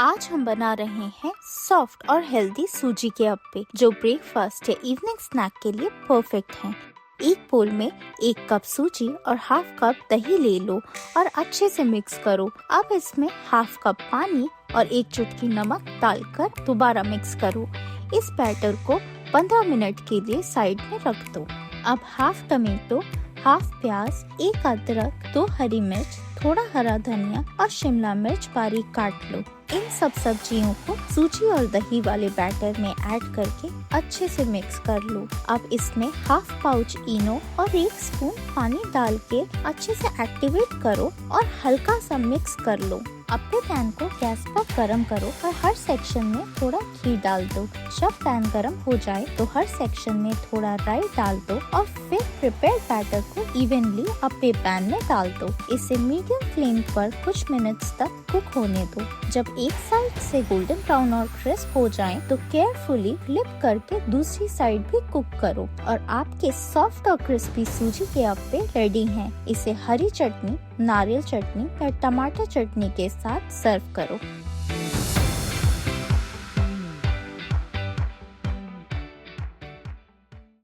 आज हम बना रहे हैं सॉफ्ट और हेल्दी सूजी के अप्पे जो ब्रेकफास्ट या इवनिंग स्नैक के लिए परफेक्ट हैं। एक बोल में 1 कप सूजी और हाफ कप दही ले लो और अच्छे से मिक्स करो। अब इसमें हाफ कप पानी और 1 चुटकी नमक डालकर दोबारा मिक्स करो। इस बैटर को 15 मिनट के लिए साइड में रख दो। अब हाफ टमेटो, हाफ प्याज, 1 अदरक, 2 हरी मिर्च, थोड़ा हरा धनिया और शिमला मिर्च बारीक काट लो। इन सब सब्जियों को सूजी और दही वाले बैटर में ऐड करके अच्छे से मिक्स कर लो। अब इसमें हाफ पाउच इनो और 1 स्पून पानी डाल के अच्छे से एक्टिवेट करो और हल्का सा मिक्स कर लो। अप्पे पैन को गैस पर गरम करो और हर सेक्शन में थोड़ा घी डाल दो। जब पैन गरम हो जाए तो हर सेक्शन में थोड़ा राई डाल दो और फिर प्रिपेयर्ड बैटर को इवनली अप्पे पैन में डाल दो। इसे मीडियम फ्लेम पर कुछ मिनट्स तक कुक होने दो। जब एक साइड से गोल्डन ब्राउन और क्रिस्प हो जाए तो केयरफुली फ्लिप करके दूसरी साइड भी कुक करो और आपके सॉफ्ट और क्रिस्पी सूजी के अप्पे रेडी हैं। इसे हरी चटनी, नारियल चटनी या टमाटर चटनी के साथ सर्व करो।